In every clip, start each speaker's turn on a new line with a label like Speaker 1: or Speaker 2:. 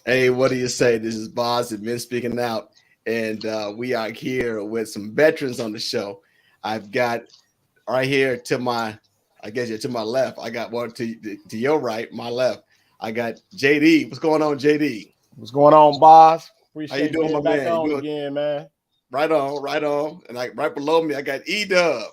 Speaker 1: Hey, what do you say? This is Boz and Men Speaking Out, and we are here with some veterans on the show. I've got right here to my, I guess you're to my left. I got one to your right, my left. I got JD. What's going on, JD?
Speaker 2: What's going on, boss?
Speaker 1: How you
Speaker 2: Appreciate
Speaker 1: doing, my
Speaker 2: being back
Speaker 1: man? You
Speaker 2: on
Speaker 1: doing
Speaker 2: again, man.
Speaker 1: right on, right on. And right below me, I got Dub. What's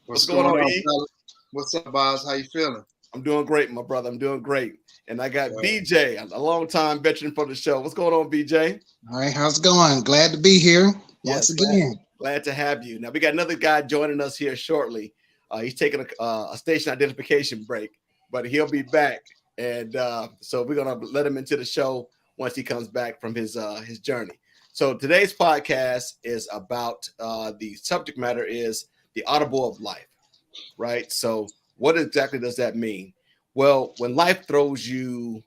Speaker 3: What's
Speaker 1: going
Speaker 3: going
Speaker 1: on,
Speaker 3: on,
Speaker 1: E?
Speaker 3: fella? What's up, Boz? How you feeling?
Speaker 1: I'm doing great, my brother. I'm doing great. And I got BJ, a long time veteran for the show. What's going on, BJ?
Speaker 4: All right, how's it going? Glad to be here once
Speaker 1: Yes,
Speaker 4: again.
Speaker 1: glad to have you. Now we got another guy joining us here shortly. He's taking a station identification break, but he'll be back, and so we're gonna let him into the show once he comes back from his journey. So today's podcast is about the subject matter is the Audible of Life, right? So what exactly does that mean? Well, when life throws you,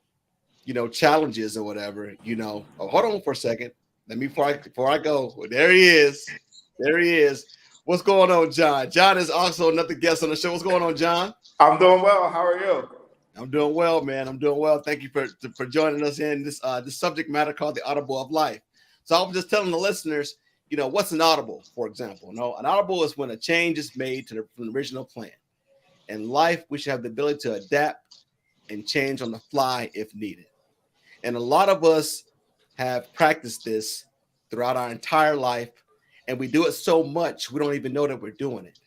Speaker 1: challenges or whatever, Oh, hold on for a second. Let me before I go. Well, there he is. There he is. What's going on, John? John is also another guest on the show. What's going on, John?
Speaker 5: I'm doing well. How are you?
Speaker 1: I'm doing well, man. I'm doing well. Thank you for joining us in this subject matter called the Audible of Life. So I was just telling the listeners, what's an audible, for example? No, an audible is when a change is made from the original plan. In life, we should have the ability to adapt and change on the fly if needed. And a lot of us have practiced this throughout our entire life, and we do it so much we don't even know that we're doing it,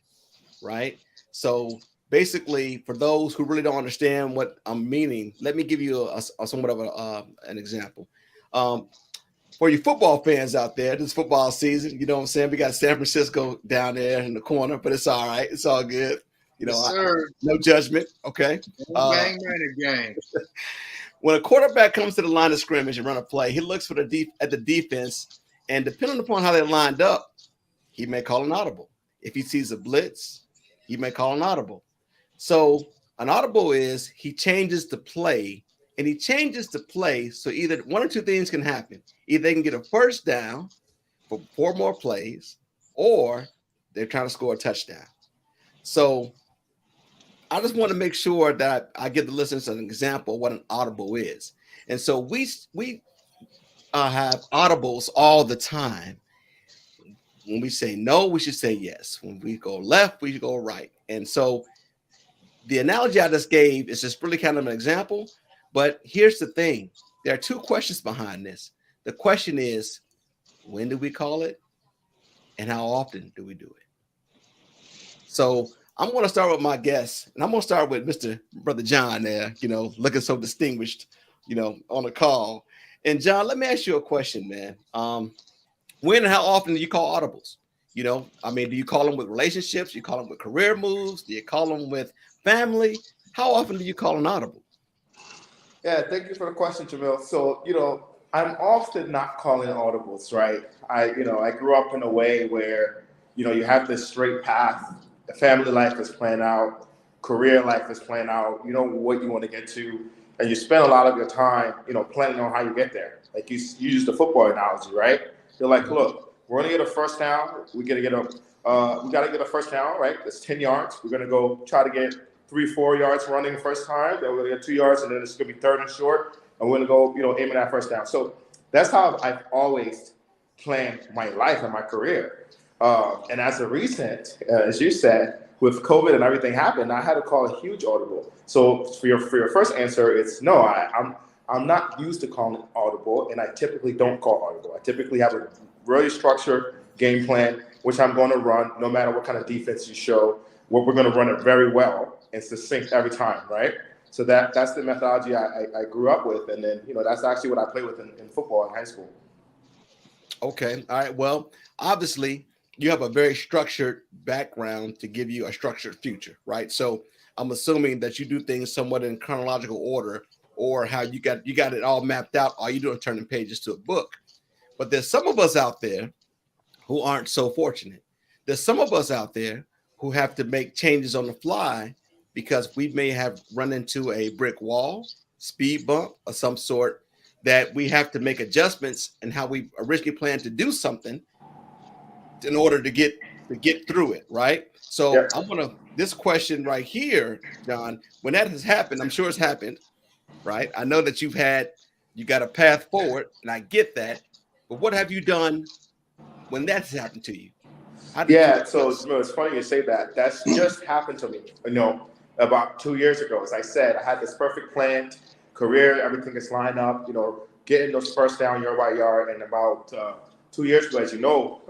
Speaker 1: right? So basically, for those who really don't understand what I'm meaning, let me give you a somewhat of an example. For you football fans out there, this football season, you know what I'm saying? We got San Francisco down there in the corner, but it's all right. It's all good.
Speaker 3: Yes,
Speaker 1: No judgment. Okay.
Speaker 3: Bang, bang, game.
Speaker 1: When a quarterback comes to the line of scrimmage and run a play, he looks for at the defense, and depending upon how they lined up, he may call an audible. If he sees a blitz, he may call an audible. So an audible is he changes the play, and he changes the play so either one or two things can happen. Either they can get a first down for 4 more plays, or they're trying to score a touchdown. So I just want to make sure that I give the listeners an example of what an audible is. And so we have audibles all the time. When we say no, we should say yes. When we go left, we should go right. And so the analogy I just gave is just really kind of an example. But here's the thing. There are 2 questions behind this. The question is, when do we call it? And how often do we do it? So I'm going to start with my guest, and I'm going to start with Mr. Brother John there, looking so distinguished, on the call. And John, let me ask you a question, man. When and how often do you call audibles? Do you call them with relationships? Do you call them with career moves? Do you call them with family? How often do you call an audible?
Speaker 5: Yeah, thank you for the question, Jamil. So, I'm often not calling audibles, right? I grew up in a way where, you have this straight path. The family life is playing out, career life is playing out. You know what you want to get to, and you spend a lot of your time, planning on how you get there. Like you use the football analogy, right? You're like, look, we're gonna get a first down. We gotta get a first down, right? That's 10 yards. We're gonna go try to get 3-4 yards running the first time. Then we're gonna get 2 yards, and then it's gonna be 3rd and short, and we're gonna go, aim at that first down. So that's how I've always planned my life and my career. And as a recent, as you said, with COVID and everything happened, I had to call a huge audible. So for your first answer, it's no. I'm not used to calling audible, and I typically don't call audible. I typically have a really structured game plan, which I'm going to run no matter what kind of defense you show. We're going to run it very well and succinct every time, right? So that's the methodology I grew up with, and then that's actually what I played with in football in high school.
Speaker 1: Okay, all right. Well, obviously, you have a very structured background to give you a structured future, right? So I'm assuming that you do things somewhat in chronological order, or how you got it all mapped out. All you do is turning pages to a book. But there's some of us out there who aren't so fortunate. There's some of us out there who have to make changes on the fly because we may have run into a brick wall, speed bump of some sort, that we have to make adjustments in how we originally planned to do something in order to get through it, right? So yeah. This question right here, John, when that has happened, I'm sure it's happened, right? I know that you've had You got a path forward, and I get that. But what have you done when that's happened to you? How did you
Speaker 5: Yeah, so
Speaker 1: adjust?
Speaker 5: it's funny you say that. That's just happened to me, about 2 years ago. As I said, I had this perfect plan, career, everything is lined up, getting those first down yard by yard. And about 2 years ago, as you know,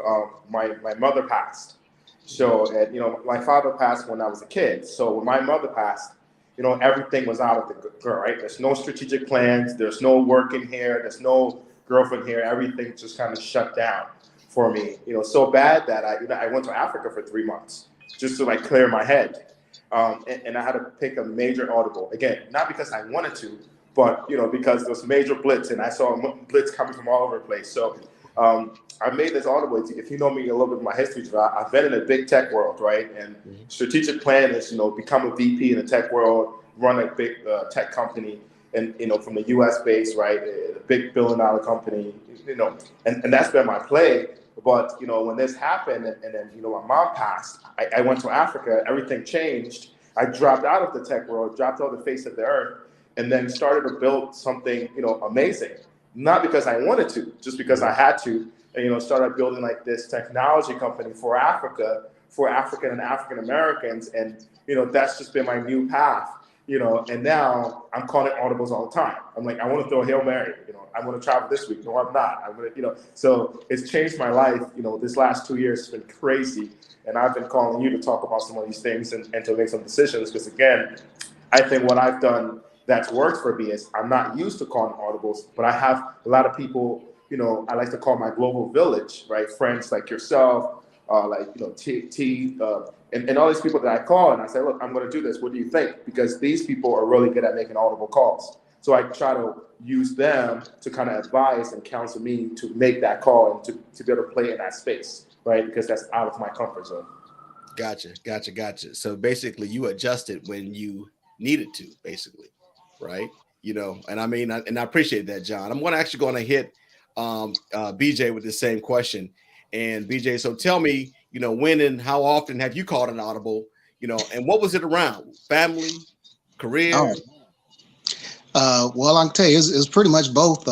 Speaker 5: my mother passed. So, and, my father passed when I was a kid. So when my mother passed, everything was out of the girl, right? There's no strategic plans. There's no work in here. There's no girlfriend here. Everything just kind of shut down for me, so bad that I went to Africa for 3 months just to like clear my head. And I had to pick a major audible again, not because I wanted to, but because there was major blitz and I saw blitz coming from all over the place. So I made this audible. If you know me a little bit of my history, I've been in a big tech world, right? And strategic plan is, become a VP in the tech world, run a big tech company, and from the U.S. base, right? A big billion-dollar company, and that's been my play. But when this happened, and then my mom passed, I went to Africa. Everything changed. I dropped out of the tech world, dropped off the face of the earth, and then started to build something amazing. Not because I wanted to, just because I had to. And started building like this technology company for Africa, for African and African Americans, and that's just been my new path. And now I'm calling audibles all the time. I'm like, I want to throw a Hail Mary. I'm going to travel this week. No, I'm not. I'm going to, so it's changed my life. This last 2 years has been crazy. And I've been calling you to talk about some of these things and to make some decisions. Because again, I think what I've done that's worked for me is I'm not used to calling audibles, but I have a lot of people, I like to call my global village, right? Friends like yourself, and all these people that I call and I say, look, I'm going to do this. What do you think? Because these people are really good at making audible calls. So I try to use them to kind of advise and counsel me to make that call and to be able to play in that space, right? Because that's out of my comfort zone.
Speaker 1: Gotcha. So basically you adjusted when you needed to, basically, right? And I mean, and I appreciate that, John. I'm actually going to hit BJ with the same question. And BJ, so tell me, when and how often have you called an audible, and what was it around? Family, career?
Speaker 4: Well, I can tell you, it's pretty much both.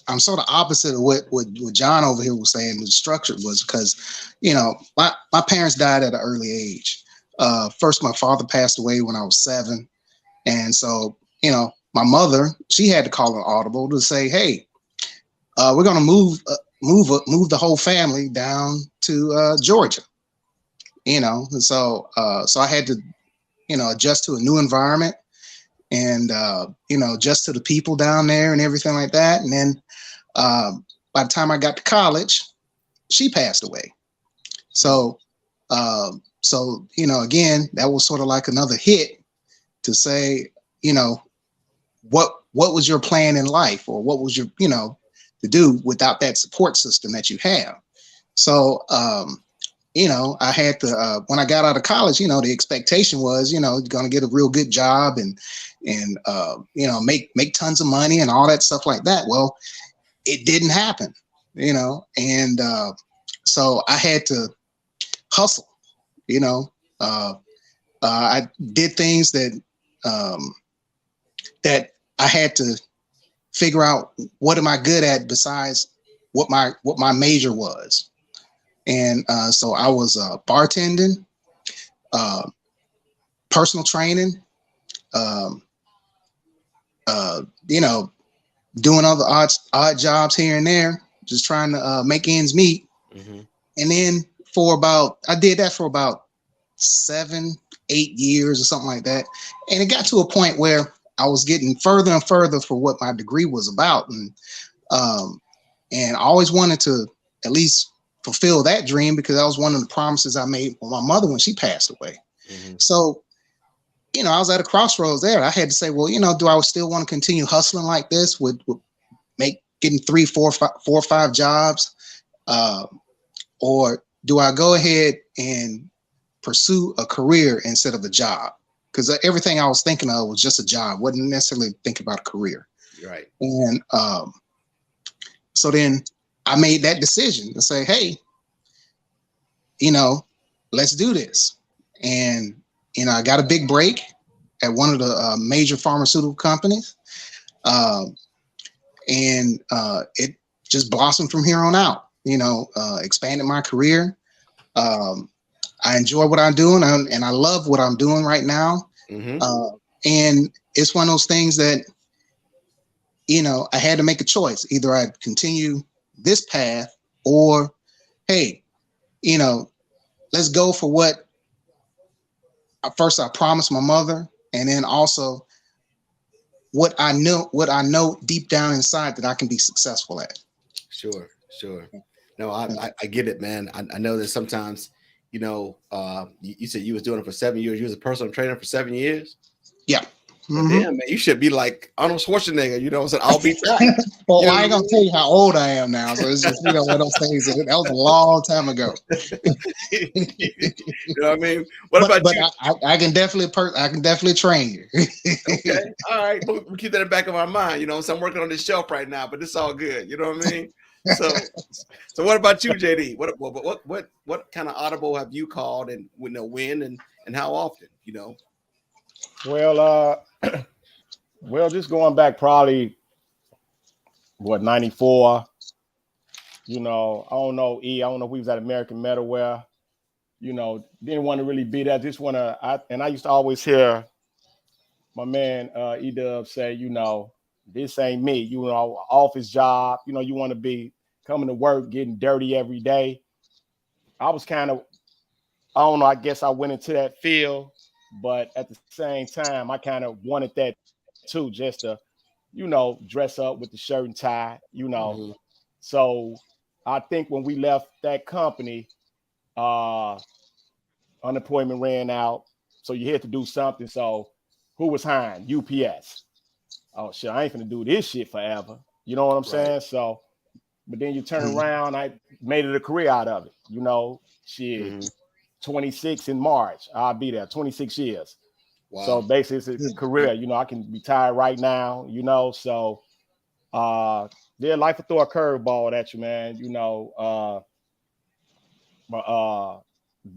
Speaker 4: I'm sort of opposite of what John over here was saying. The structure was because, my parents died at an early age. First, my father passed away when I was 7. And so, my mother, she had to call an audible to say, hey, we're going to move the whole family down to Georgia, and so I had to, adjust to a new environment and, adjust to the people down there and everything like that. And then by the time I got to college, she passed away. So, again, that was sort of like another hit to say, what was your plan in life, or what was your, to do without that support system that you have. So, I had to, when I got out of college, the expectation was, you're going to get a real good job and make tons of money and all that stuff like that. Well, it didn't happen, and so I had to hustle, I did things that I had to figure out, what am I good at besides what my major was. And so I was bartending, personal training, doing other odd jobs here and there, just trying to make ends meet. Mm-hmm. And then I did that for about 7-8 years or something like that. And it got to a point where I was getting further and further for what my degree was about. And I always wanted to at least fulfill that dream, because that was one of the promises I made with my mother when she passed away. Mm-hmm. So, I was at a crossroads there. I had to say, well, do I still want to continue hustling like this with getting 3, 4, 5 jobs? Or do I go ahead and pursue a career instead of a job? Because everything I was thinking of was just a job. Wasn't necessarily thinking about a career.
Speaker 1: Right.
Speaker 4: And so then I made that decision to say, hey, let's do this. And, I got a big break at one of the major pharmaceutical companies. Um, and it just blossomed from here on out. Expanded my career. I enjoy what I'm doing, and I love what I'm doing right now.
Speaker 1: Mm-hmm.
Speaker 4: And it's one of those things that, I had to make a choice. Either I continue this path, or, hey, let's go for what first I promised my mother, and then also what I know deep down inside that I can be successful at.
Speaker 1: Sure. No, I get it, man. I know that sometimes, you said you was doing it for 7 years. You was a personal trainer for 7 years.
Speaker 4: Yeah.
Speaker 1: Well, damn, man, you should be like Arnold Schwarzenegger. You know what I'm saying? I'll be back.
Speaker 4: Well, I ain't gonna tell you how old I am now, so it's just one of those things. That was a long time ago.
Speaker 1: You know what I mean? What about you?
Speaker 4: I can definitely train you.
Speaker 1: Okay, all right. We'll keep that in the back of our mind. So I'm working on this shelf right now, but it's all good. You know what I mean? So what about you, JD? What kind of audible have you called, and when and how often?
Speaker 2: Well, just going back probably 94. I don't know, I don't know if we was at American Metalwear. Didn't want to really be that. Just want to. I used to always hear my man E-Dub say, this ain't me. Office job. You want to be coming to work, getting dirty every day. I was kind of, I don't know. I guess I went into that field, but at the same time, I kind of wanted that too, just to, dress up with the shirt and tie.
Speaker 1: Mm-hmm.
Speaker 2: So I think when we left that company, unemployment ran out. So you had to do something. So who was hiring? UPS. Oh shit, I ain't gonna do this shit forever. You know what I'm saying? So, but then you turn around, I made it a career out of it. Shit, 26 in March. I'll be there, 26 years. Wow. So basically it's a career. I can retire right now, so life will throw a curveball at you, man. My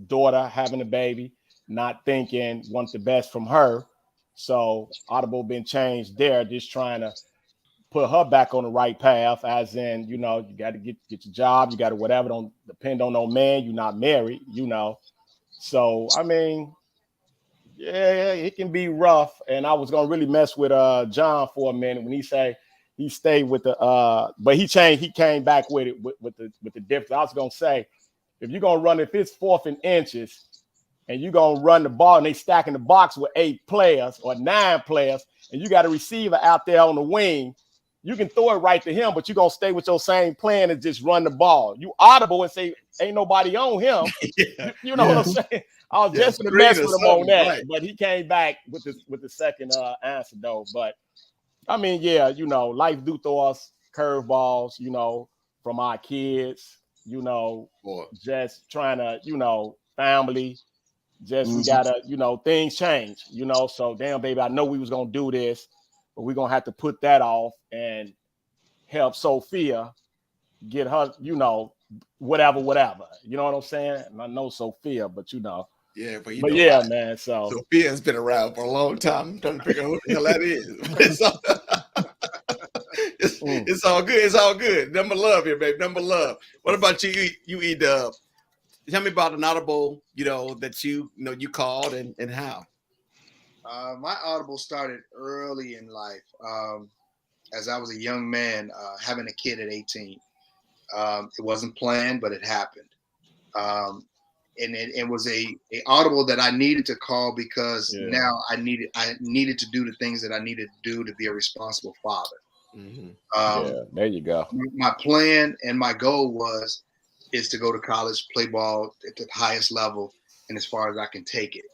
Speaker 2: daughter having a baby, not thinking, want the best from her. So Audible been changed there, just trying to put her back on the right path, as in, you got to get your job, you got to whatever, don't depend on no man, you're not married, So, I mean, yeah, it can be rough. And I was going to really mess with John for a minute when he say he stayed with the, but he came back with it with the difference. I was going to say, if you're going to run, if it's 4th and inches, and you're going to run the ball and they stacking the box with 8 players or 9 players, and you got a receiver out there on the wing, you can throw it right to him, but you're going to stay with your same plan and just run the ball. You audible and say, ain't nobody on him. You know what I'm saying? I was just going to mess with him on that, right. But he came back with the second answer, though. But, I mean, yeah, life do throw us curveballs, from our kids, just trying to, family. Just we gotta, things change, so damn baby, I know we was gonna do this, but we're gonna have to put that off and help Sophia get her, whatever. You know what I'm saying? And I know Sophia, but
Speaker 1: Yeah, but
Speaker 2: yeah, man. So
Speaker 1: Sophia's been around for a long time. I'm trying to figure out who the hell that is. It's all good. It's all good. Number love here, babe. Number love. What about you, E-Dub? Tell me about an audible, that you called and how.
Speaker 3: My audible started early in life. As I was a young man, having a kid at 18. It wasn't planned, but it happened. And it was a audible that I needed to call because now I needed to do the things that I needed to do to be a responsible father.
Speaker 2: There you go.
Speaker 3: My plan and my goal is to go to college, play ball at the highest level, and as far as I can take it.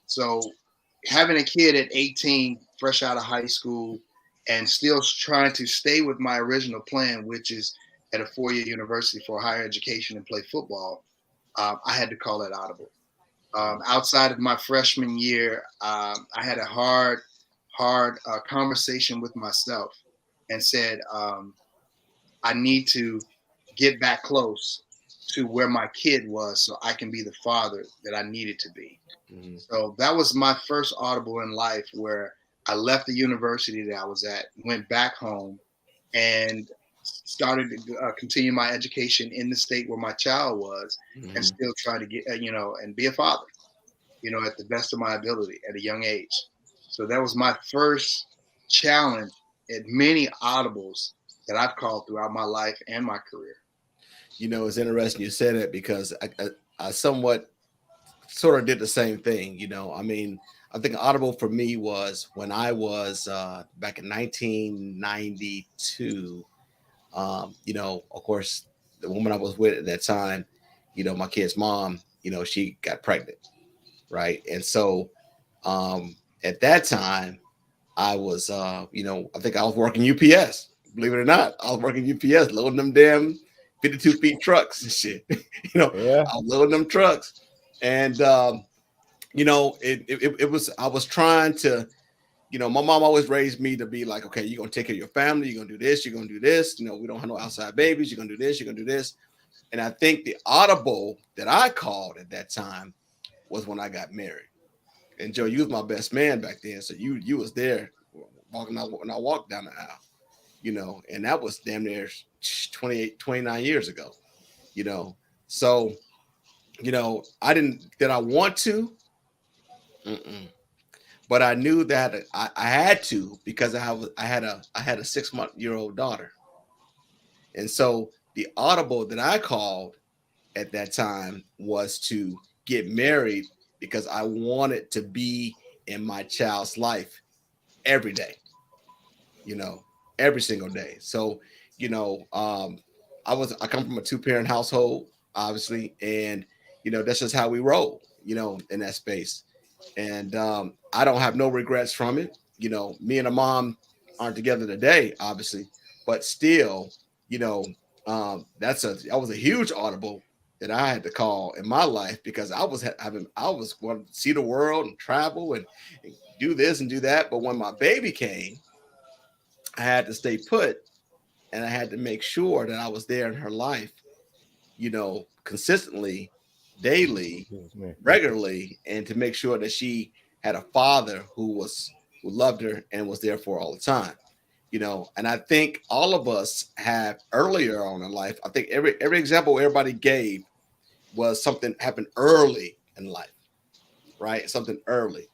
Speaker 3: So having a kid at 18, fresh out of high school, and still trying to stay with my original plan, which is at a 4-year university for higher education and play football, I had to call that audible. Outside of my freshman year, I had a hard conversation with myself and said, I need to get back close to where my kid was so I can be the father that I needed to be. So that was my first audible in life, where I left the university that I was at, went back home, and started to continue my education in the state where my child was, and still try to get, and be a father, at the best of my ability at a young age. So that was my first challenge at many audibles that I've called throughout my life and my career.
Speaker 1: It's interesting you said it because I somewhat sort of did the same thing. I mean, I think Audible for me was when I was back in 1992. Of course, the woman I was with at that time, my kid's mom, she got pregnant, right? And so at that time, I was, I think I was working UPS. Believe it or not, I was working UPS, loading them damn 52 feet trucks and shit.
Speaker 2: Yeah.
Speaker 1: I was loading them trucks, and it was, I was trying to, my mom always raised me to be like, okay, you're gonna take care of your family, you're gonna do this, you're gonna do this. We don't have no outside babies, you're gonna do this, you're gonna do this. And I think the audible that I called at that time was when I got married. And Joe, you was my best man back then, so you was there walking out when I walked down the aisle, and that was damn near 28, 29 years ago, So, I want to, but I knew that I had to because I had a 6-month-old daughter, and so the audible that I called at that time was to get married because I wanted to be in my child's life every day, every single day. So, I come from a 2-parent household, obviously, and that's just how we roll, in that space. And I don't have no regrets from it. Me and the mom aren't together today, obviously, but still, that was a huge audible that I had to call in my life because I was going to see the world and travel and do this and do that. But when my baby came, I had to stay put and I had to make sure that I was there in her life, consistently, daily, regularly, and to make sure that she had a father who loved her and was there for her all the time. And I think all of us have earlier on in life. I think every example everybody gave was something happened early in life, right? Something early.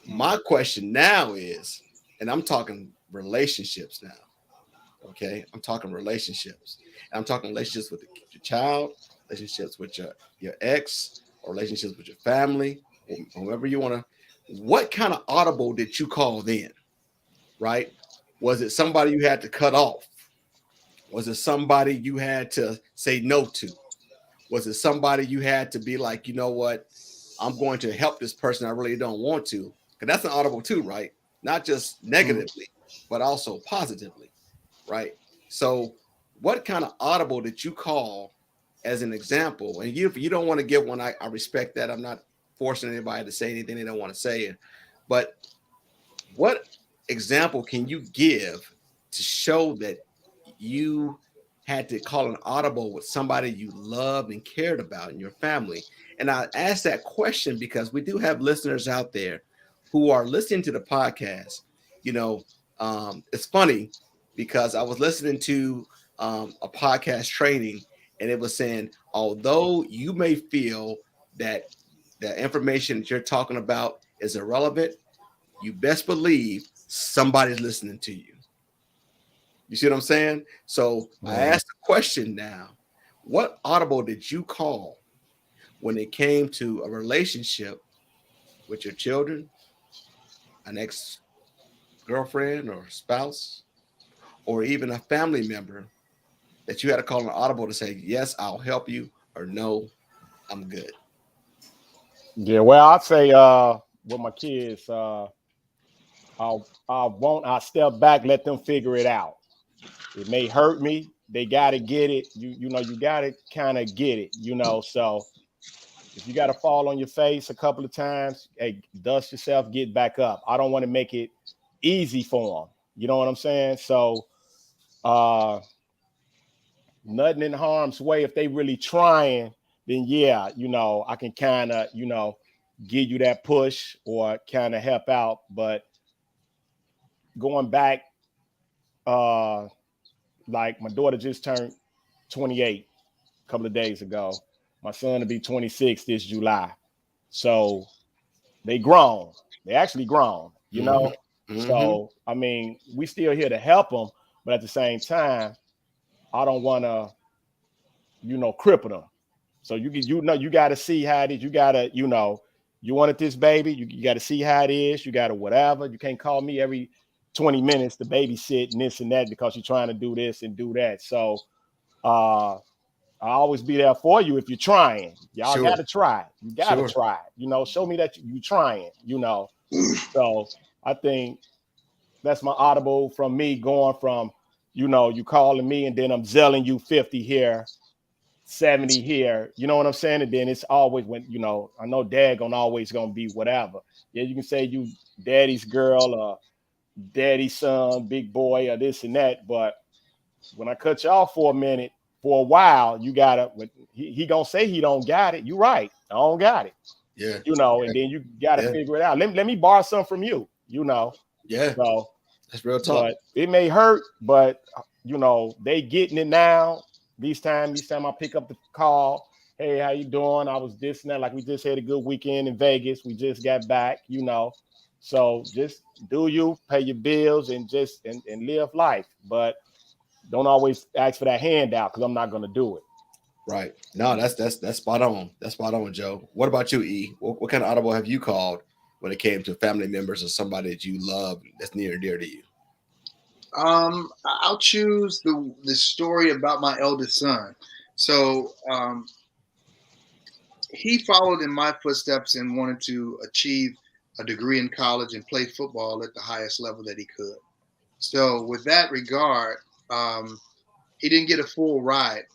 Speaker 1: My question now is, and I'm talking relationships now. Okay, I'm talking relationships. And I'm talking relationships with your child, relationships with your ex, or relationships with your family, whoever you want to. What kind of audible did you call then? Right? Was it somebody you had to cut off? Was it somebody you had to say no to? Was it somebody you had to be like, you know what? I'm going to help this person I really don't want to. Because that's an audible too, right? Not just negatively, but also positively, right? So what kind of audible did you call as an example? And if you don't want to give one, I respect that. I'm not forcing anybody to say anything they don't want to say. But what example can you give to show that you had to call an audible with somebody you loved and cared about in your family? And I ask that question because we do have listeners out there who are listening to the podcast. It's funny because I was listening to a podcast training and it was saying, although you may feel that the information that you're talking about is irrelevant, you best believe somebody's listening to you. You see what I'm saying? So I asked the question now, what audible did you call when it came to a relationship with your children, an ex-girlfriend or spouse, or even a family member that you had to call an audible to say, yes, I'll help you, or no, I'm good?
Speaker 2: Yeah, well, I'd say with my kids, I step back, let them figure it out. It may hurt me. They gotta get it. You gotta kind of get it, So if you gotta fall on your face a couple of times, hey, dust yourself, get back up. I don't want to make it easy for them. You know what I'm saying? So nothing in harm's way. If they really trying, then yeah, I can kind of, give you that push or kind of help out. But going back, like my daughter just turned 28 a couple of days ago. My son will be 26 this July. So they grown. They actually grown, you know? So, I mean, we still here to help them, but at the same time, I don't want to, cripple them. So you got to see how it is. You got to, you wanted this baby. You got to see how it is. You got to whatever. You can't call me every 20 minutes to babysit and this and that because you're trying to do this and do that. So I always be there for you if you're trying. Y'all got to try. You got to try. Show me that you trying. So I think that's my audible from me going from, you calling me and then I'm zelling you 50 here, 70 here. You know what I'm saying? And then it's always when, I know dad always gonna be whatever. Yeah, you can say you daddy's girl or daddy's son, big boy or this and that. But when I cut you off for a minute, for a while, you gotta, he gonna say he don't got it. You right. I don't got it.
Speaker 1: Yeah.
Speaker 2: And then you gotta figure it out. Let me borrow some from you,
Speaker 1: Yeah.
Speaker 2: So
Speaker 1: that's real talk.
Speaker 2: But it may hurt, but they getting it now. Each time I pick up the call, hey, how you doing? I was this and that. Like we just had a good weekend in Vegas. We just got back, So just do you, pay your bills, and just and live life. But don't always ask for that handout because I'm not gonna do it.
Speaker 1: Right. No, that's spot on. That's spot on, Joe. What about you, E? What kind of audible have you called when it came to family members or somebody that you love that's near and dear to you?
Speaker 3: I'll choose the story about my eldest son. So he followed in my footsteps and wanted to achieve a degree in college and play football at the highest level that he could. So with that regard, he didn't get a full ride,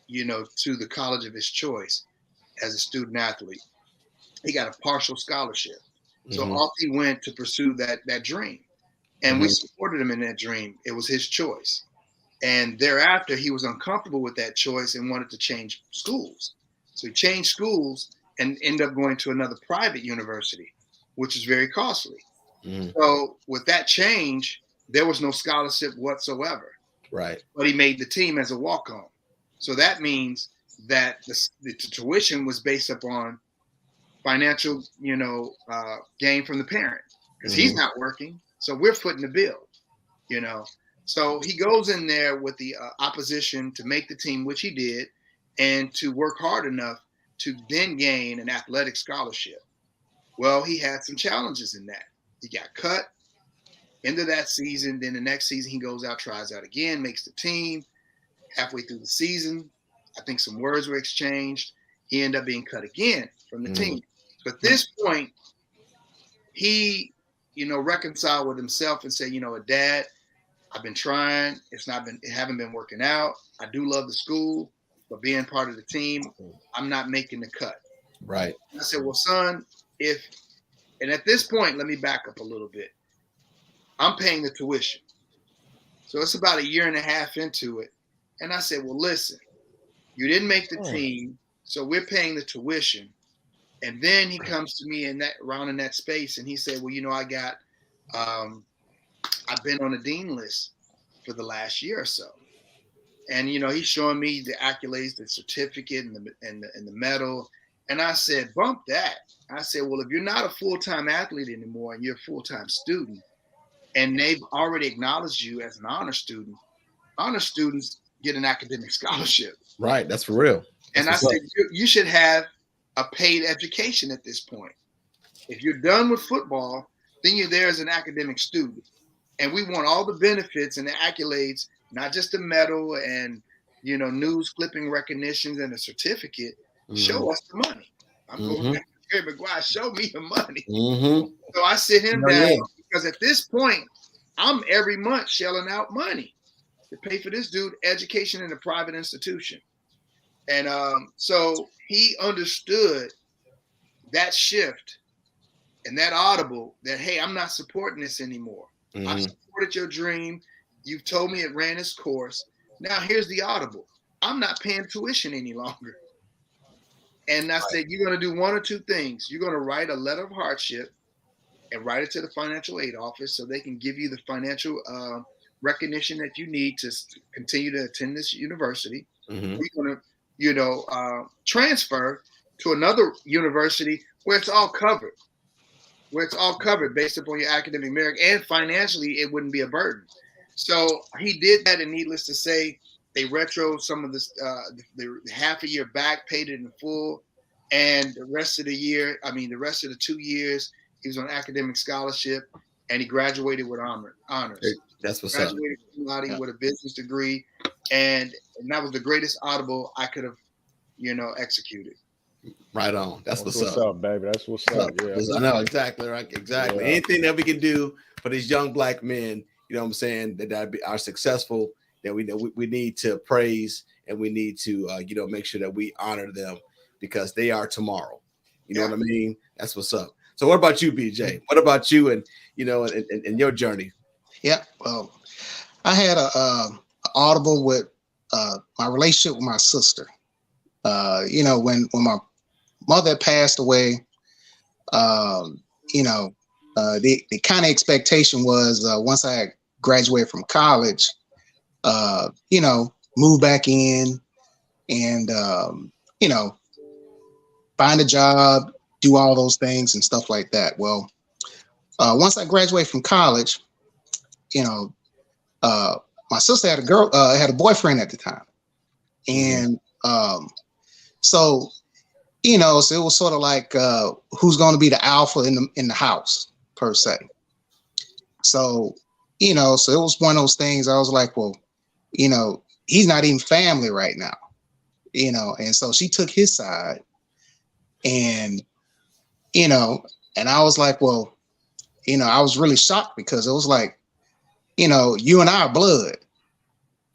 Speaker 3: to the college of his choice as a student athlete. He got a partial scholarship. So off he went to pursue that dream. And we supported him in that dream. It was his choice. And thereafter, he was uncomfortable with that choice and wanted to change schools. So he changed schools and ended up going to another private university, which is very costly. So with that change, there was no scholarship whatsoever.
Speaker 1: Right.
Speaker 3: But he made the team as a walk-on. So that means that the tuition was based upon financial, gain from the parent because he's not working. So we're footing the bill, So he goes in there with the opposition to make the team, which he did, and to work hard enough to then gain an athletic scholarship. Well, he had some challenges in that. He got cut into that season. Then the next season he goes out, tries out again, makes the team. Halfway through the season, I think some words were exchanged. He ended up being cut again from the team. So at this point, he reconcile with himself and say, Dad, I've been trying. It haven't been working out. I do love the school, but being part of the team, I'm not making the cut.
Speaker 1: Right.
Speaker 3: I said, well, son, and at this point, let me back up a little bit. I'm paying the tuition. So it's about a year and a half into it. And I said, well, listen, you didn't make the team, so we're paying the tuition. And then he comes to me in that space and he said, well, I got, I've been on the dean list for the last year or so. And, he's showing me the accolades, the certificate and the medal. And I said, bump that. I said, well, if you're not a full-time athlete anymore and you're a full-time student and they've already acknowledged you as an honor student, honor students get an academic scholarship.
Speaker 1: Right. That's for real.
Speaker 3: And I said, you should have a paid education at this point. If you're done with football, then you're there as an academic student. And we want all the benefits and the accolades, not just the medal and, news clipping recognitions and a certificate. Show us the money. I'm going back to Jerry Maguire, show me the money. So I sit him down because at this point, I'm every month shelling out money to pay for this dude education in a private institution. And so he understood that shift and that audible that, hey, I'm not supporting this anymore. I've supported your dream. You've told me it ran its course. Now here's the audible. I'm not paying tuition any longer. And I said, you're going to do one or two things. You're going to write a letter of hardship and write it to the financial aid office so they can give you the financial recognition that you need to continue to attend this university.
Speaker 1: Mm-hmm.
Speaker 3: We're going to, transfer to another university where it's all covered. Where it's all covered based upon your academic merit, and financially it wouldn't be a burden. So he did that, and needless to say, they retro some of this, the half a year back, paid it in full, and the rest of the year, the rest of the 2 years, he was on academic scholarship, and he graduated with honors.
Speaker 1: That's what's
Speaker 3: graduated
Speaker 1: up.
Speaker 3: With a business degree, and that was the greatest Audible I could have, executed.
Speaker 1: Right on. That's what's
Speaker 2: up, baby. That's what's up. Yeah.
Speaker 1: I know exactly right. Exactly. Yeah. Anything that we can do for these young Black men, you know what I'm saying, that are successful, that we need to praise, and we need to make sure that we honor them, because they are tomorrow. You know what I mean? That's what's up. So what about you, BJ? What about you and and your journey?
Speaker 4: Yeah. Well, I had a Audible with my relationship with my sister. When my mother passed away, the kind of expectation was once I graduated from college, move back in and, find a job, do all those things and stuff like that. Well, once I graduated from college, my sister had a boyfriend at the time. And so it was sort of like who's going to be the alpha in the house per se. So so it was one of those things. I was like, well, he's not even family right now, and so she took his side, and and I was like, well, I was really shocked, because it was like, you and I are blood,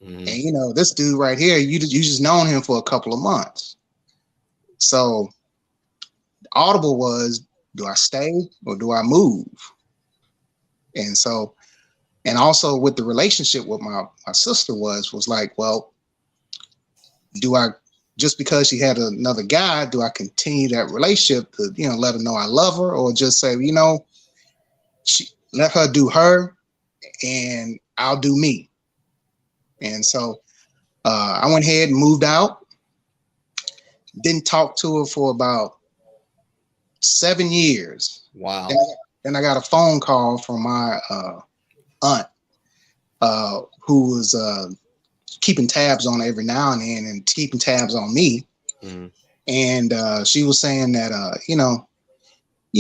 Speaker 4: and this dude right here, you just known him for a couple of months. So Audible was, do I stay or do I move? And so, and also with the relationship with my sister was like, well, do I, just because she had another guy, do I continue that relationship to, let her know I love her, or just say, let her do her and I'll do me? And so I went ahead and moved out. Didn't talk to her for about 7 years.
Speaker 1: Wow.
Speaker 4: Then I got a phone call from my aunt, who was keeping tabs on her every now and then, and keeping tabs on me. And she was saying that, you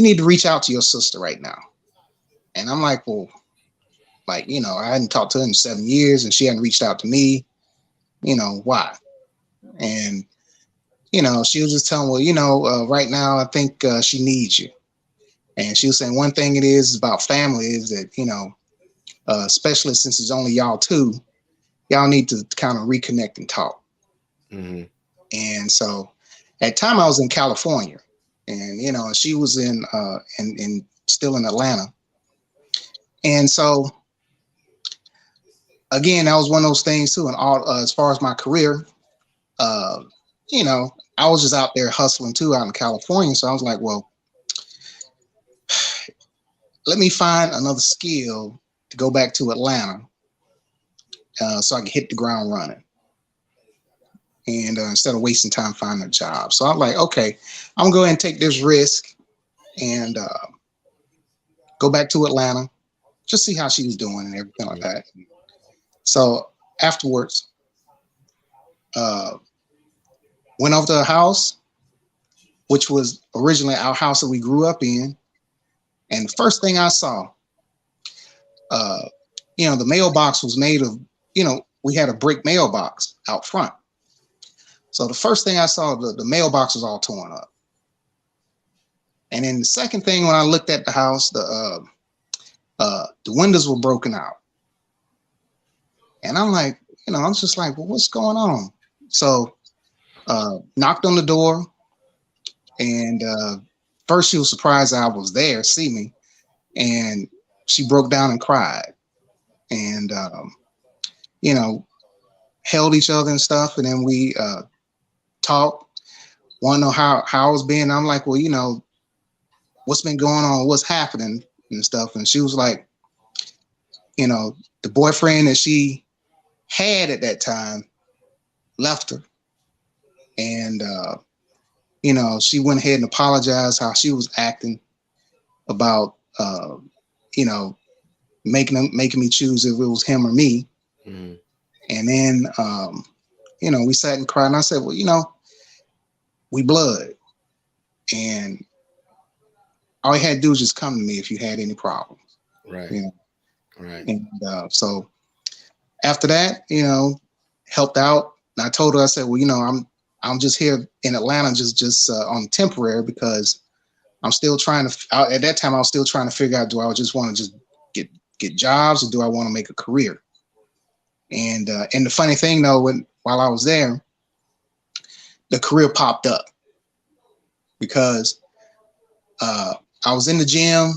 Speaker 4: need to reach out to your sister right now. And I'm like, well, I hadn't talked to her in 7 years, and she hadn't reached out to me. Why? And she was just telling, well, right now I think she needs you. And she was saying one thing it is about family is that, especially since it's only y'all two, y'all need to kind of reconnect and talk. And so at the time I was in California, and, she was in still in Atlanta. And so, again, that was one of those things too. And as far as my career, I was just out there hustling too out in California. So I was like, well, let me find another skill to go back to Atlanta so I can hit the ground running. And instead of wasting time finding a job. So I'm like, okay, I'm gonna go ahead and take this risk and go back to Atlanta, just see how she was doing and everything like that. So afterwards, went over to her house, which was originally our house that we grew up in. And the first thing I saw, the mailbox was made of, we had a brick mailbox out front. So the first thing I saw, the mailbox was all torn up. And then the second thing, when I looked at the house, the windows were broken out. And I'm like, I was just like, well, what's going on? So knocked on the door, and first she was surprised I was there, see me, and she broke down and cried, and held each other and stuff, and then we talked, want to know how I was being. I'm like, well, what's been going on, what's happening, and stuff. And she was like, you know, the boyfriend that she had at that time left her. And, you know, she went ahead and apologized how she was acting about, you know, making me choose if it was him or me.
Speaker 1: Mm-hmm.
Speaker 4: And then, you know, we sat and cried. And I said, well, you know, we blood. And all you had to do was just come to me if you had any problems.
Speaker 1: Right.
Speaker 4: You know?
Speaker 1: Right.
Speaker 4: And so after that, you know, helped out. And I told her, I said, well, you know, I'm just here in Atlanta, just on temporary, because I'm still trying to. At that time, I was still trying to figure out: do I just want to just get jobs, or do I want to make a career? And the funny thing though, while I was there, the career popped up because I was in the gym,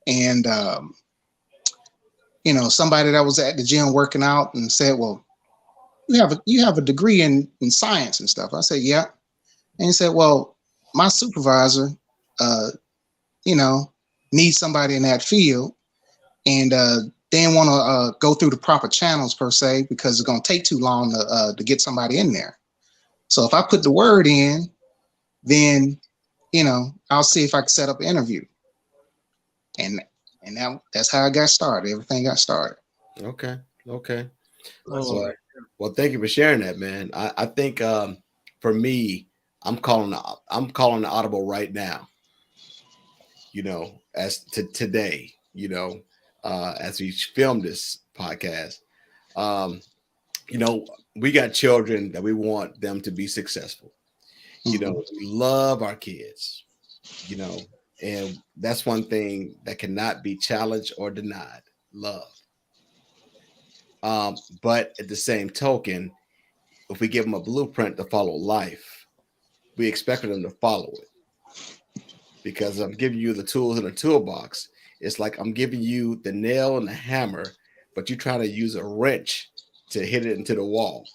Speaker 4: and you know, somebody that was at the gym working out and said, well, you have a degree in science and stuff. I said, yeah. And he said, well, my supervisor, you know, needs somebody in that field, and they didn't want to go through the proper channels per se, because it's going to take too long to get somebody in there. So if I put the word in, then, you know, I'll see if I can set up an interview. And that's how it got started. Everything got started.
Speaker 1: Okay. Okay.
Speaker 3: Oh.
Speaker 1: Well, thank you for sharing that, man. I think for me, I'm calling the Audible right now. You know, as to today, you know, as we film this podcast, you know, we got children that we want them to be successful. You know, we love our kids, you know, and that's one thing that cannot be challenged or denied: love. But at the same token, if we give them a blueprint to follow life, we expect them to follow it. Because I'm giving you the tools in the toolbox. It's like I'm giving you the nail and the hammer, but you're trying to use a wrench to hit it into the wall.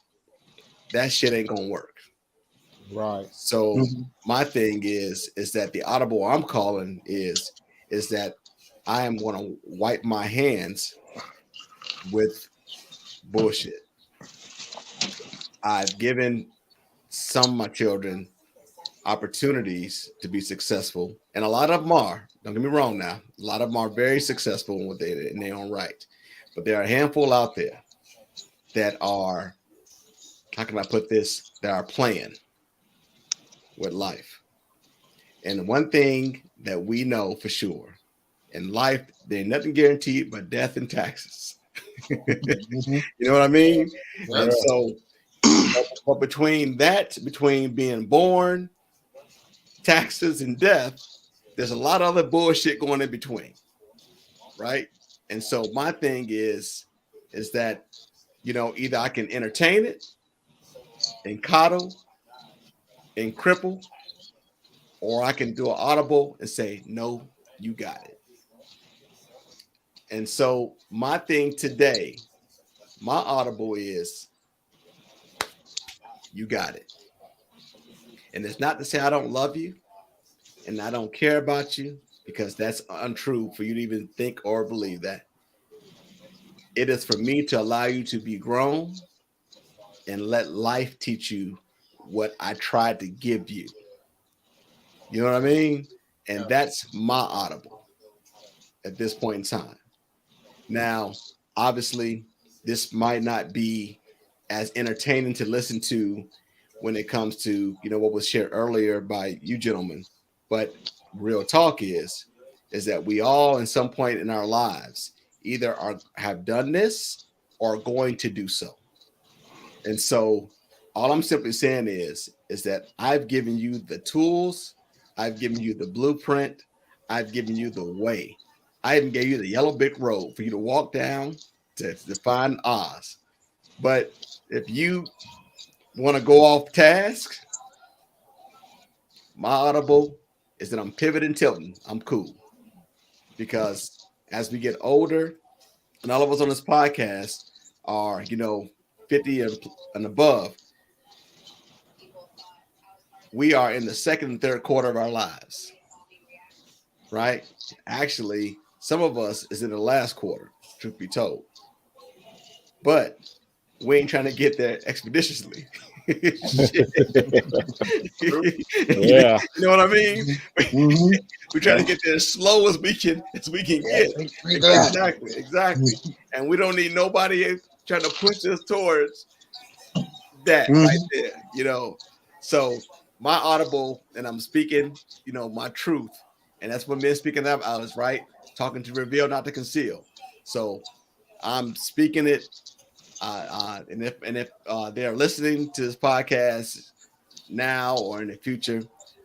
Speaker 1: That shit ain't gonna work.
Speaker 2: Right.
Speaker 1: So my thing is that the audible I'm calling is that I am going to wipe my hands with bullshit. I've given some of my children opportunities to be successful, and a lot of them are. Don't get me wrong. Now, a lot of them are very successful in what they in their own right, but there are a handful out there that are. How can I put this? That are playing with life. And one thing that we know for sure in life, there ain't nothing guaranteed but death and taxes. You know what I mean?
Speaker 3: Yeah.
Speaker 1: And so, but between being born, taxes, and death, there's a lot of other bullshit going in between, right? And so my thing is that, you know, either I can entertain it and coddle and cripple, or I can do an audible and say, no, you got it. And so my thing today, my audible is, you got it. And it's not to say I don't love you and I don't care about you, because that's untrue for you to even think or believe that. It is for me to allow you to be grown and let life teach you what I tried to give you. You know what I mean? And that's my audible at this point in time. Now, obviously, this might not be as entertaining to listen to when it comes to, you know, what was shared earlier by you gentlemen. But real talk is that we all, in some point in our lives, either have done this or are going to do so. And so all I'm simply saying is that I've given you the tools, I've given you the blueprint, I've given you the way. I even gave you the yellow brick road for you to walk down to find Oz. But if you want to go off task, my audible is that I'm pivoting, tilting. I'm cool. Because as we get older, and all of us on this podcast are, you know, 50 and above, we are in the second and third quarter of our lives, right? Actually, Some of us is in the last quarter, truth be told. But we ain't trying to get there expeditiously. Shit.
Speaker 2: Yeah.
Speaker 1: You know what I mean?
Speaker 4: Mhm.
Speaker 1: We're trying to get there as slow as we can
Speaker 4: Yeah,
Speaker 1: get.
Speaker 4: exactly.
Speaker 1: Exactly. And we don't need nobody trying to push us towards that
Speaker 4: Mhm.
Speaker 1: right there, you know. So my audible, and I'm speaking, you know, my truth, and that's what men speaking up out is right, talking to reveal, not to conceal. So I'm speaking it, and if they're listening to this podcast now or in the future,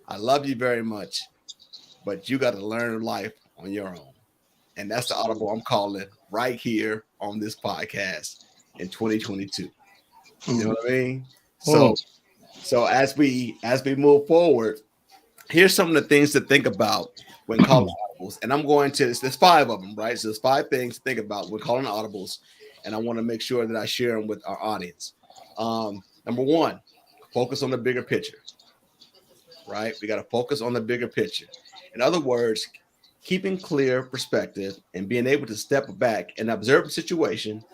Speaker 1: I love you very much, but you got to learn life on your own, and that's the audible I'm calling right here on this podcast in 2022. You know what I mean? So as we move forward, here's some of the things to think about when calling audibles. And I'm going to there's 5 of them, right? So there's 5 things to think about when calling audibles, and I want to make sure that I share them with our audience. Number 1, focus on the bigger picture. Right? We got to focus on the bigger picture. In other words, keeping clear perspective and being able to step back and observe the situation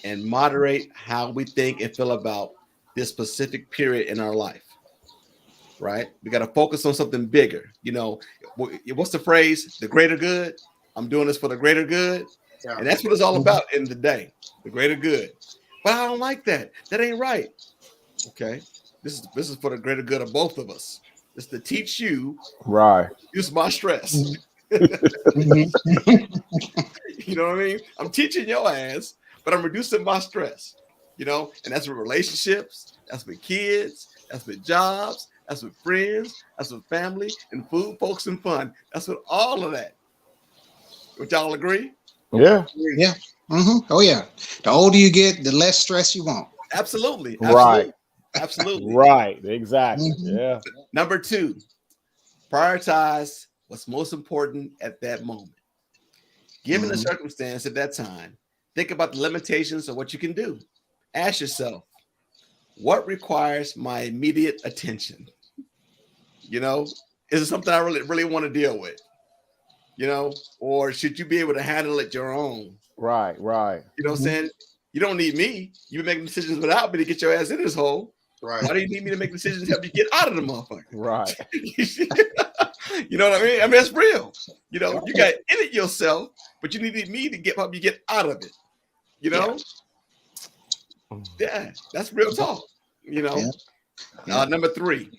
Speaker 1: and moderate how we think and feel about this specific period in our life. Right? We got to focus on something bigger. You know, what's the phrase? The greater good. I'm doing this for the greater good.
Speaker 3: Yeah.
Speaker 1: And that's what it's all about in the day, the greater good. But I don't like that. That ain't right. Okay. This is for the greater good of both of us. It's to teach you,
Speaker 2: Right.
Speaker 1: use my stress.
Speaker 4: Mhm.
Speaker 1: You know what I mean? I'm teaching your ass, but I'm reducing my stress. You know, and that's with relationships, that's with kids, that's with jobs, that's with friends, that's with family and food, folks, and fun. That's with all of that. Would y'all agree?
Speaker 2: Yeah.
Speaker 4: Yeah. Oh yeah. The older you get, the less stress you want.
Speaker 1: Absolutely.
Speaker 2: Right.
Speaker 1: Absolutely.
Speaker 2: Right. Exactly.
Speaker 4: Mhm.
Speaker 2: Yeah.
Speaker 1: Number 2, prioritize what's most important at that moment. Given the
Speaker 4: Mhm.
Speaker 1: circumstance at that time, think about the limitations of what you can do. Ask yourself, what requires my immediate attention? You know, is it something I really want to deal with? You know, or should you be able to handle it your own?
Speaker 2: Right. Right.
Speaker 1: You know what I'm saying? You don't need me. You're making decisions without me to get your ass in this hole.
Speaker 3: Right.
Speaker 1: Why do you need me to make decisions to help you get out of the motherfucker?
Speaker 2: Right.
Speaker 1: You know what I mean? I mean, that's real. You know, you got in it yourself, but you needed me to help you get out of it. You know? Yeah, that's real talk. You know?
Speaker 4: Yeah. Yeah.
Speaker 1: Number 3,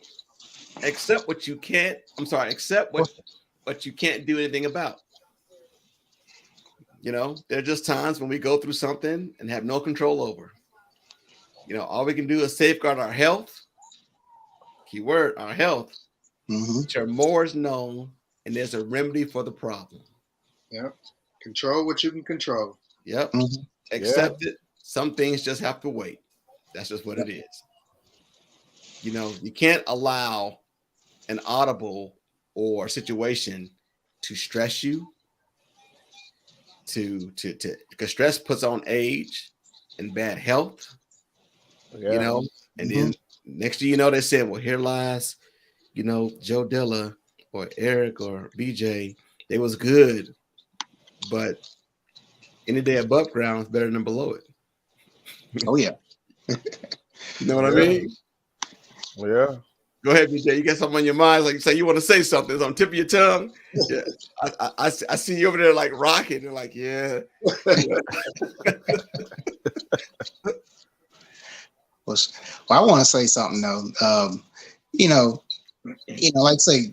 Speaker 1: accept what you can't. I'm sorry, accept what you can't do anything about. You know, there are just times when we go through something and have no control over. You know, all we can do is safeguard our health. Keyword, our health.
Speaker 4: Mhm.
Speaker 1: Which more is known, and there's a remedy for the problem.
Speaker 3: Yep. Control what you can control.
Speaker 1: Yep.
Speaker 4: Mhm.
Speaker 1: Accept it. Some things just have to wait. That's just what it is. You know, you can't allow an audible or situation to stress you, because stress puts on age and bad health,
Speaker 2: Yeah.
Speaker 1: you know, and then next thing you know, they said, well, here lies, you know, Joe Dilla or Eric or BJ. They was good, but any day above ground is better than below it.
Speaker 4: Oh yeah.
Speaker 1: You know what I mean?
Speaker 2: Yeah.
Speaker 1: Go ahead, BJ. You got something on your mind? Like you say, you want to say something? It's on the tip of your tongue. Yeah, I see you over there like rocking. You're like, yeah.
Speaker 4: Well, I want to say something though. You know, like say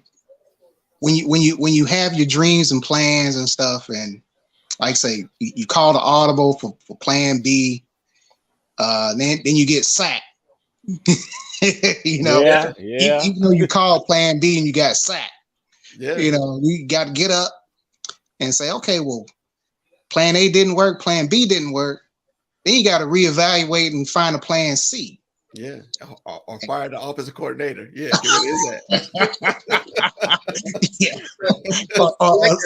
Speaker 4: when you have your dreams and plans and stuff, and like say you call the audible for plan B, then you get sacked. You know,
Speaker 2: Yeah. Yeah.
Speaker 4: even though you call plan B and you got sacked,
Speaker 1: Yeah.
Speaker 4: you know, you got to get up and say, okay, well, plan A didn't work, plan B didn't work. Then you got to reevaluate and find a plan C.
Speaker 1: Yeah. Or fire the offensive coordinator. Yeah. Get rid of that.
Speaker 4: Yeah.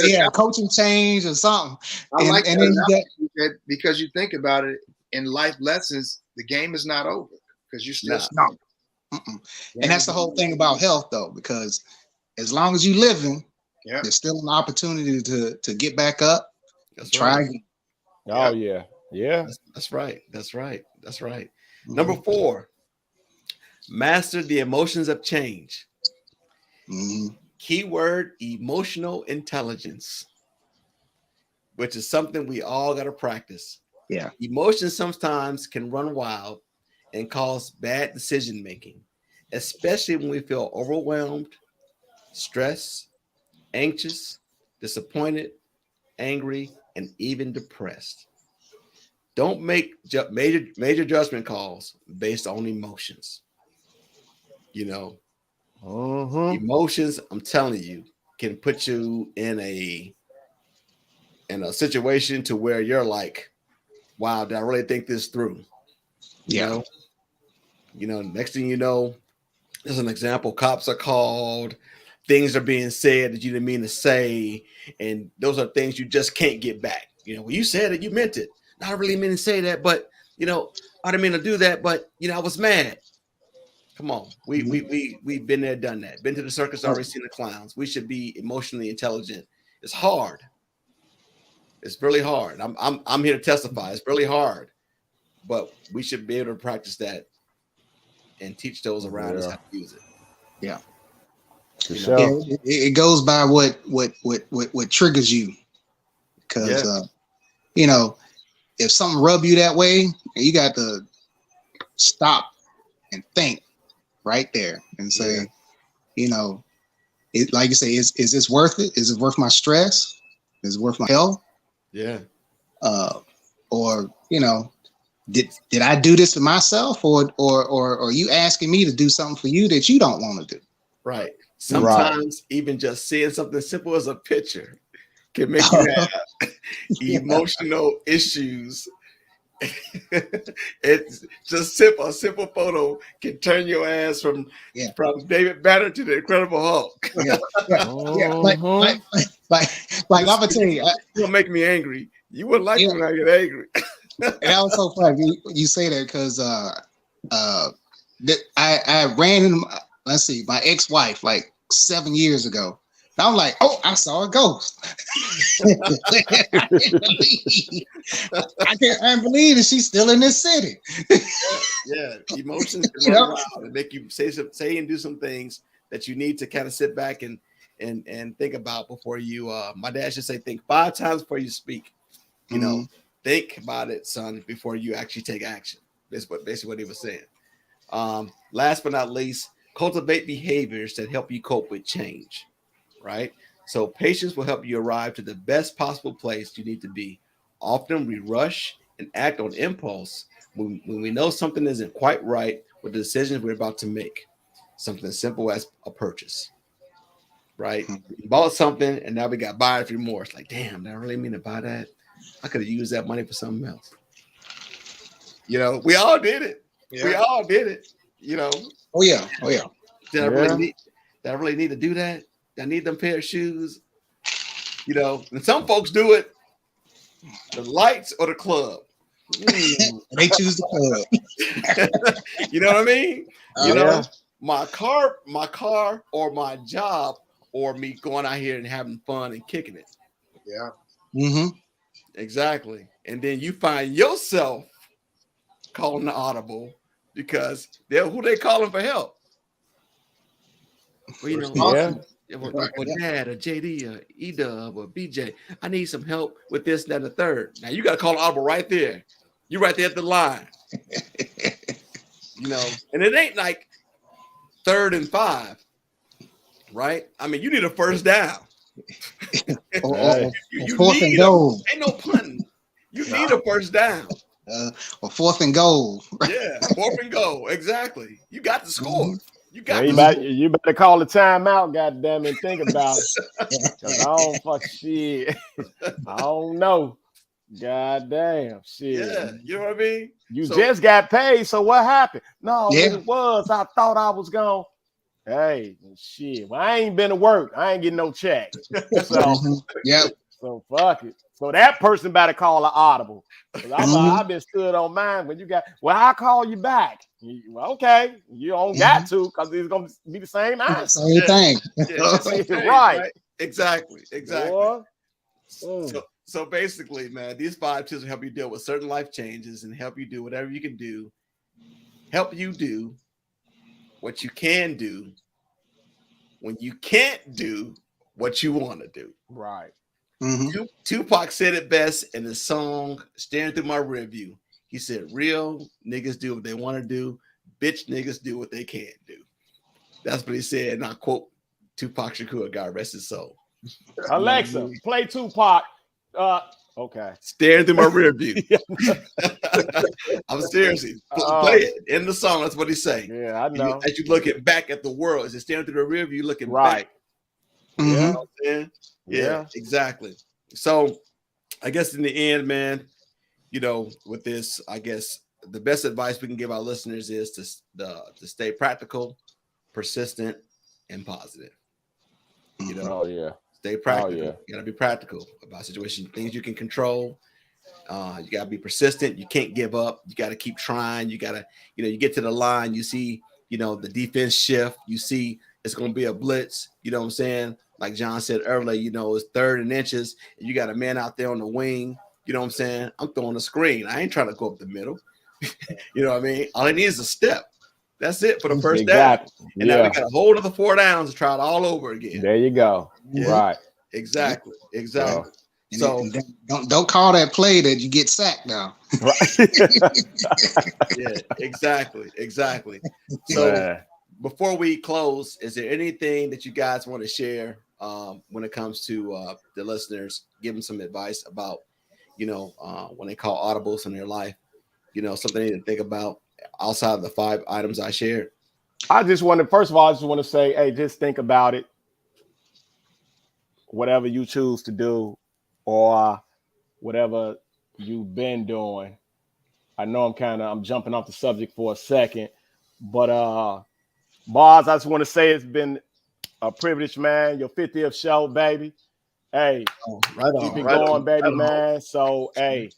Speaker 4: Yeah, coaching change or something.
Speaker 3: I like
Speaker 4: and then you got,
Speaker 3: because you think about it in life lessons, the game is not over because you still
Speaker 4: no. And that's the whole thing about health, though, because as long as you living,
Speaker 3: Yeah.
Speaker 4: There's still an opportunity to get back up.
Speaker 1: That's
Speaker 4: Try
Speaker 1: right.
Speaker 4: again.
Speaker 2: Oh yeah.
Speaker 1: That's right. That's right. That's right.
Speaker 4: Mhm.
Speaker 1: Number 4, master the emotions of change.
Speaker 4: Mhm.
Speaker 1: Keyword emotional intelligence, which is something we all got to practice.
Speaker 4: Yeah.
Speaker 1: Emotions sometimes can run wild and cause bad decision making, especially when we feel overwhelmed, stressed, anxious, disappointed, angry, and even depressed. Don't make major judgment calls based on emotions. You know, emotions, I'm telling you, can put you in a situation to where you're like, wow, did I really think this through?
Speaker 4: Yeah.
Speaker 1: Next thing you know, as an example, cops are called, things are being said that you didn't mean to say, and those are things you just can't get back. When you said it, you meant it. I really meant to say that, but I didn't mean to do that, but I was mad. Come on, we've been there, done that. Been to the circus, already seen the clowns. We should be emotionally intelligent. It's hard. It's really hard. I'm here to testify. It's really hard, but we should be able to practice that and teach those around us how to use it.
Speaker 4: Yeah.
Speaker 2: Sure.
Speaker 4: Yeah, it goes by what triggers you, because if something rub you that way, you got to stop and think right there and say, like you say, is this worth it? Is it worth my stress? Is it worth my health?
Speaker 1: Yeah.
Speaker 4: Or did I do this for myself, or are you asking me to do something for you that you don't want to do?
Speaker 1: Right. Sometimes even just seeing something simple as a picture can make you have emotional issues. It's just simple. A simple photo can turn your ass from David Banner to the Incredible Hulk.
Speaker 4: Yeah. Like I'm gonna tell you,
Speaker 1: you'll make me angry. You wouldn't like me when I get angry.
Speaker 4: And that was so funny. You say that because I ran into my ex-wife like 7 years ago. And I'm like, oh, I saw a ghost. I can't believe that she's still in this city.
Speaker 1: Yeah, emotions can run wild and make you say and do some things that you need to kind of sit back and think about before you. My dad should say, think 5 times before you speak. Think about it, son, before you actually take action. That's basically what he was saying. Last but not least, cultivate behaviors that help you cope with change. Right? So patience will help you arrive to the best possible place you need to be. Often we rush and act on impulse when we know something isn't quite right with the decisions we're about to make. Something as simple as a purchase. Right? We bought something and now we got buyer's remorse. Like, damn, did I really mean to buy that? I could have used that money for something else. We all did it. Yeah. We all did it.
Speaker 4: Oh yeah.
Speaker 1: Did I really need to do that? I need them pair of shoes, and some folks do it, the lights or the club.
Speaker 4: They choose the club.
Speaker 1: You know what I mean? My car or my job or me going out here and having fun and kicking it.
Speaker 3: Yeah.
Speaker 4: Mm-hmm.
Speaker 1: Exactly. And then you find yourself calling the Audible because who they calling for help? Well, or Dad or JD or E-Dub or BJ, I need some help with this, that, and the third. Now you got to call Audible right there. You're right there at the line. And it ain't like 3rd and 5, right? I mean, you need a first down.
Speaker 4: You 4th and goal.
Speaker 1: Ain't no punting. You need a first down.
Speaker 4: Or 4th and goal.
Speaker 1: Yeah, 4th and goal. Exactly. You got to score.
Speaker 4: Mm-hmm.
Speaker 2: You better call the timeout, goddamn it, think about it. Because I don't fuck shit. I don't know. Goddamn shit.
Speaker 1: Yeah, you know what I mean?
Speaker 2: You just got paid, so what happened? No,
Speaker 4: yeah.
Speaker 2: It was. I thought I was gone. Hey, shit. Well, I ain't been to work. I ain't getting no check. So fuck it. So that person better call an Audible. I've been stood on mine when you got, I'll call you back. Okay. You don't got to because it's going to be the same answer.
Speaker 4: Same thing.
Speaker 1: Yeah,
Speaker 2: right.
Speaker 1: Exactly.
Speaker 2: Boy.
Speaker 1: So basically, man, these 5 tips will help you deal with certain life changes and help you do whatever you can do. Help you do what you can do when you can't do what you want to do.
Speaker 2: Right.
Speaker 1: Tupac said it best in the song "Staring Through My Rearview." He said, "Real niggas do what they want to do. Bitch niggas do what they can't do." That's what he said, and I quote Tupac Shakur, God rest his soul.
Speaker 2: Alexa, play Tupac. Okay.
Speaker 1: Staring through my rear view. I'm seriously play it in the song. That's what he's saying.
Speaker 2: Yeah, I know.
Speaker 1: As you looking back at the world, as you staring through the rear view, looking
Speaker 2: right.
Speaker 1: back. You know what I'm saying? Yeah, exactly. So I guess in the end, man, you know, with this, I guess the best advice we can give our listeners is to stay practical, persistent, and positive. You know, stay practical. You gotta be practical about situations, things you can control. You gotta be persistent. You can't give up. You gotta keep trying. You gotta, you know, you get to the line, you see, you know, the defense shift, you see it's gonna be a blitz, you know what I'm saying? Like John said earlier, you know, it's 3rd and inches, and you got a man out there on the wing, you know what I'm saying? I'm throwing a screen. I ain't trying to go up the middle. You know what I mean? All I need is a step. That's it for the first down. And now we got a whole other 4 downs to try it all over again.
Speaker 2: There you go. Yeah. Right.
Speaker 1: Exactly.
Speaker 4: So don't call that play that you get sacked now.
Speaker 1: Yeah, exactly. So before we close, is there anything that you guys want to share when it comes to the listeners? Give them some advice about, you know, when they call audibles in their life, you know, something they need to think about outside of the 5 items I shared.
Speaker 2: I just want to, first of all, I just want to say, hey, just think about it. Whatever you choose to do or whatever you've been doing. I know I'm jumping off the subject for a second, but Boz, I just want to say it's been a privilege, man. Your 50th show, baby. Hey, keep it going, baby, man. So, hey,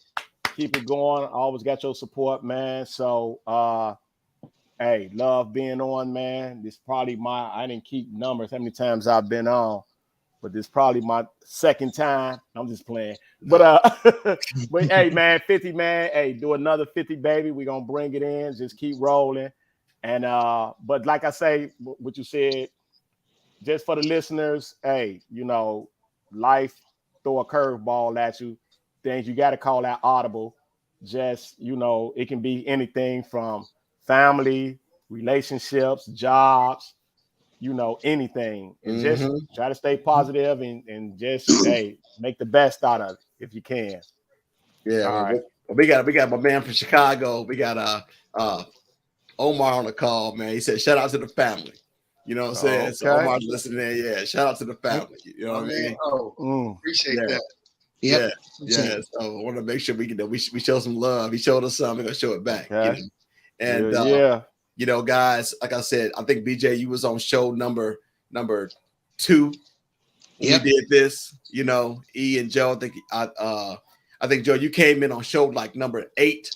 Speaker 2: keep it going. I always got your support, man. So, hey, love being on, man. This probably I didn't keep numbers how many times I've been on, but this probably my 2nd time. I'm just playing. But but hey, man, 50, man. Hey, do another 50, baby. We're gonna bring it in. Just keep rolling. And but like I say, what you said, just for the listeners, hey, you know, life throw a curveball at you. Things you got to call out audible. Just, you know, it can be anything from family, relationships, jobs, you know, anything. And just try to stay positive and just hey, make the best out of it if you can.
Speaker 1: Yeah, all right. We got my man from Chicago. We got Omar on the call, man. He said, shout out to the family. You know what I'm saying? Okay. So Omar's listening in. Yeah, shout out to the family. You know what I mean?
Speaker 3: Appreciate that.
Speaker 1: Yeah. So I want to make sure we show some love. He showed us something, we're gonna show it back. Okay. You know? And you know, guys, like I said, I think BJ, you was on show number 2. We did this, you know, E and Joe. I think Joe, you came in on show like number 8,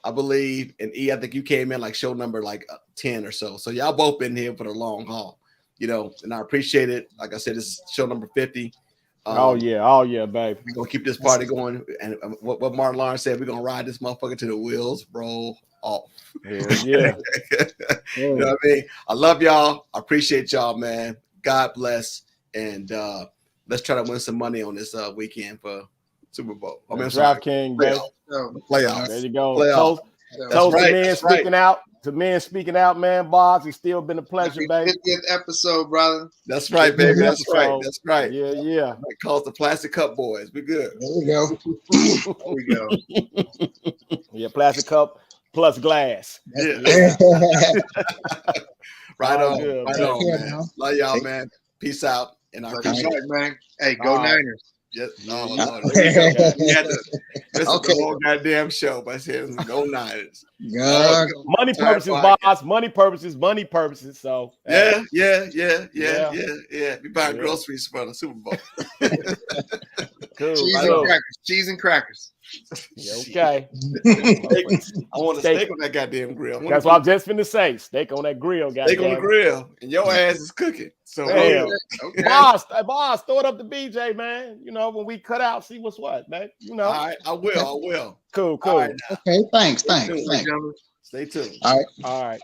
Speaker 1: I believe, and E, I think you came in like show number like 10 or so. So y'all both been here for the long haul, you know, and I appreciate it. Like I said, this is show number 50.
Speaker 2: Oh yeah, baby.
Speaker 1: We're gonna keep this party going. And what Martin Lawrence said, we're gonna ride this motherfucker to the wheels roll off.
Speaker 2: Yeah.
Speaker 1: You know what I mean? I love y'all. I appreciate y'all, man. God bless. And let's try to win some money on this weekend for Super Bowl. I mean,
Speaker 2: Draft King, baby.
Speaker 1: Playoffs.
Speaker 2: There you go.
Speaker 1: Playoffs.
Speaker 2: Toast to men speaking out. To men speaking out, man. Boz, it's still been a pleasure, baby.
Speaker 3: 50th episode, brother.
Speaker 1: That's right, baby. That's right.
Speaker 2: Yeah.
Speaker 1: It calls the Plastic Cup Boys. We good.
Speaker 4: There we go.
Speaker 2: Yeah, plastic cup plus glass.
Speaker 1: Yeah. Right on, man. Love y'all, man. Peace out. And I appreciate it,
Speaker 3: man. Hey, go Niners.
Speaker 1: Yes. No. There you go. We had to miss the whole goddamn show by saying go Niners.
Speaker 2: Money purposes, boss. Money purposes. So
Speaker 1: yeah. We buying groceries for the Super Bowl.
Speaker 2: Cool.
Speaker 3: Cheese and crackers.
Speaker 2: Yeah, okay.
Speaker 1: I want a steak on that goddamn grill.
Speaker 2: That's what I'm just finna say. Steak on that grill, goddamn.
Speaker 1: Steak on the grill, and your ass is cooking. So
Speaker 2: damn.
Speaker 3: Okay.
Speaker 2: Boss, throw it up to BJ, man. You know, when we cut out, see what's what, man. You know.
Speaker 1: all right, I will.
Speaker 2: Cool.
Speaker 1: All right,
Speaker 4: Okay, thanks.
Speaker 1: stay tuned.
Speaker 4: All right.
Speaker 2: All right.